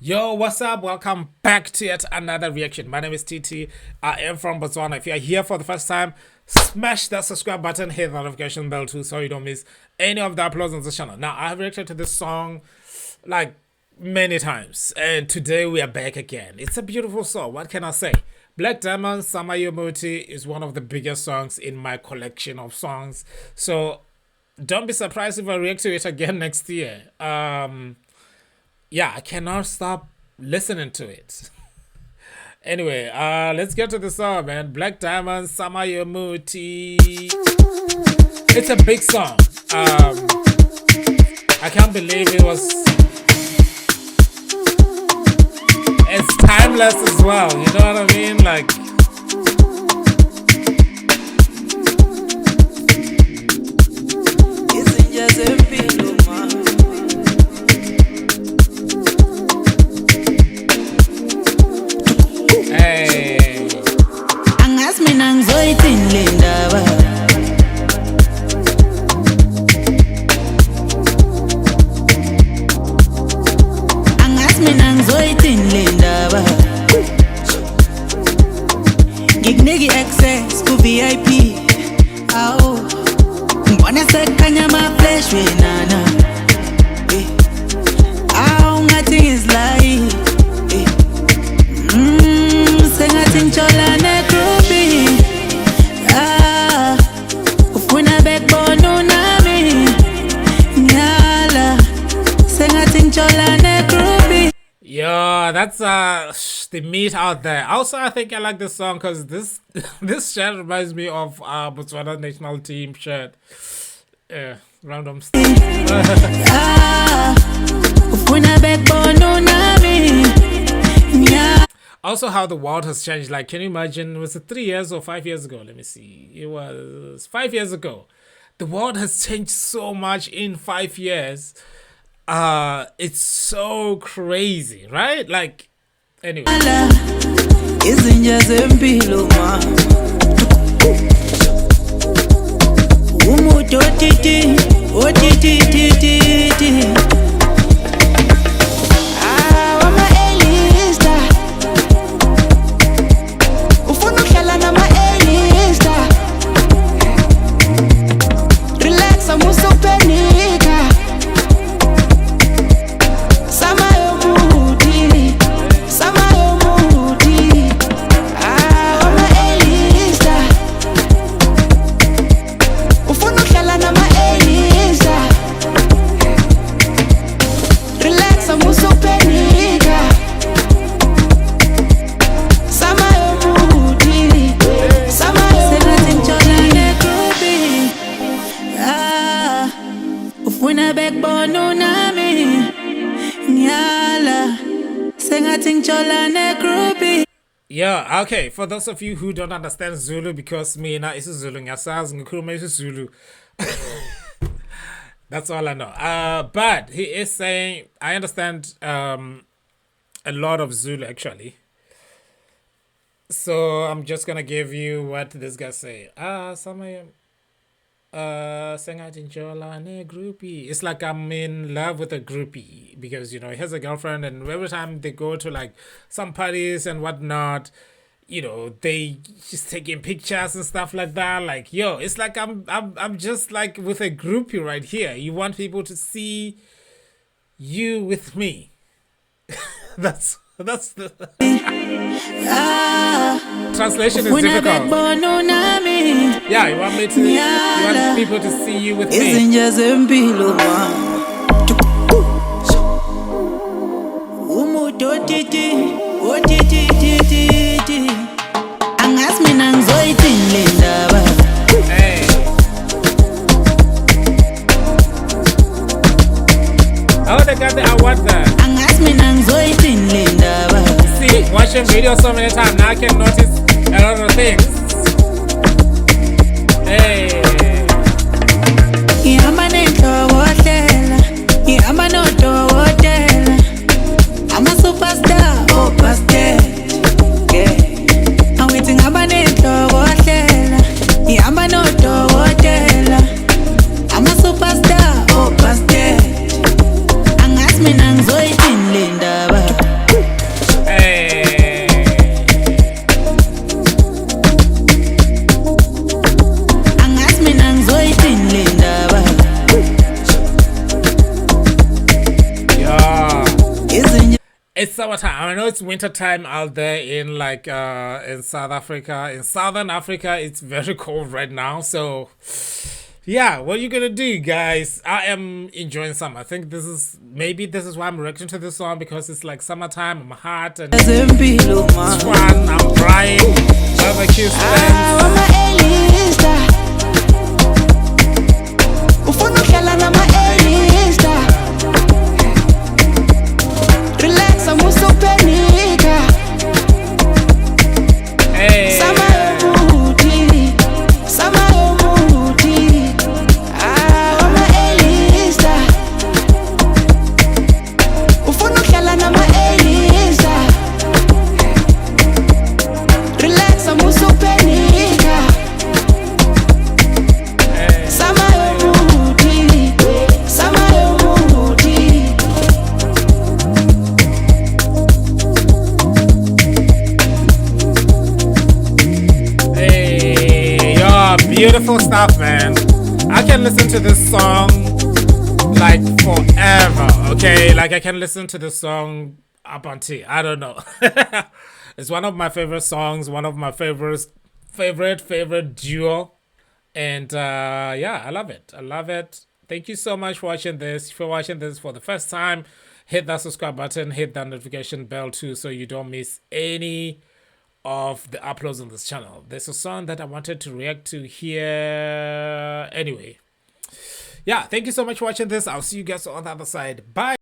Yo, what's up? Welcome back to yet another reaction. My name is TT. I am from Botswana. If you are here for the first time, smash that subscribe button, hit the notification bell too, so you don't miss any of the uploads on the channel. Now, I have reacted to this song like many times, and today we are back again. It's a beautiful song. What can I say? Black Diamond, SummerYoMuthi is one of the biggest songs in my collection of songs. So don't be surprised if I react to it again next year. Yeah, I cannot stop listening to it. Anyway, let's get to the song, man. Black Diamond, SummerYoMuthi. It's a big song. I can't believe it was it's timeless as well. You know what I mean? Like, Nigga access to VIP. Oh, wanna say kanya my flesh we nana. Oh, nothing is like. Say nothing chola ne groupie. Ah, ufuna backbone na me. Nyala, say nothing chola ne groupie. yeah, that's the meat out there. Also, I think I like this song because this shirt reminds me of Botswana national team shirt. Random stuff. Also, how the world has changed. Like, can you imagine? Was it 3 years or 5 years ago? Let me see. It was 5 years ago. The world has changed so much in 5 years. It's so crazy, right? Like, anyway. Yeah, okay, for those of you who don't understand Zulu, because me na is Zulu, is Zulu. That's all I know. But he is saying, I understand a lot of Zulu actually. So I'm just gonna give you what this guy say. It's like I'm in love with a groupie because, you know, he has a girlfriend, and every time they go to like some parties and whatnot, you know, they just taking pictures and stuff like that. Like, yo, it's like I'm just like with a groupie right here. You want people to see you with me. that's the translation is difficult. Yeah, you want people to see you with me. Hey. Oh, they got the award there. See, watching videos so many times, now I can notice a lot of things. Hey. I'm a superstar, oh, pastel. I'm waiting, I'm a netto, I'm a superstar, oh, pastel. It's summertime. I know it's winter time out there in like in South Africa. In Southern Africa, it's very cold right now. So yeah, what are you gonna do, guys? I am enjoying summer. I think this is why I'm reacting to this song, because it's like summertime. I'm hot and it's fun. I'm crying. Barbecue stands. Hey. Beautiful stuff, man. I can listen to this song like forever, okay? Like I can listen to this song up until, I don't know. It's one of my favorite songs, one of my favorite duo. And yeah, I love it. I love it. Thank you so much for watching this. If you're watching this for the first time, hit that subscribe button, hit that notification bell too, so you don't miss any of the uploads on this channel. There's a song that I wanted to react to here. Anyway, yeah, thank you so much for watching this. I'll see you guys on the other side. Bye.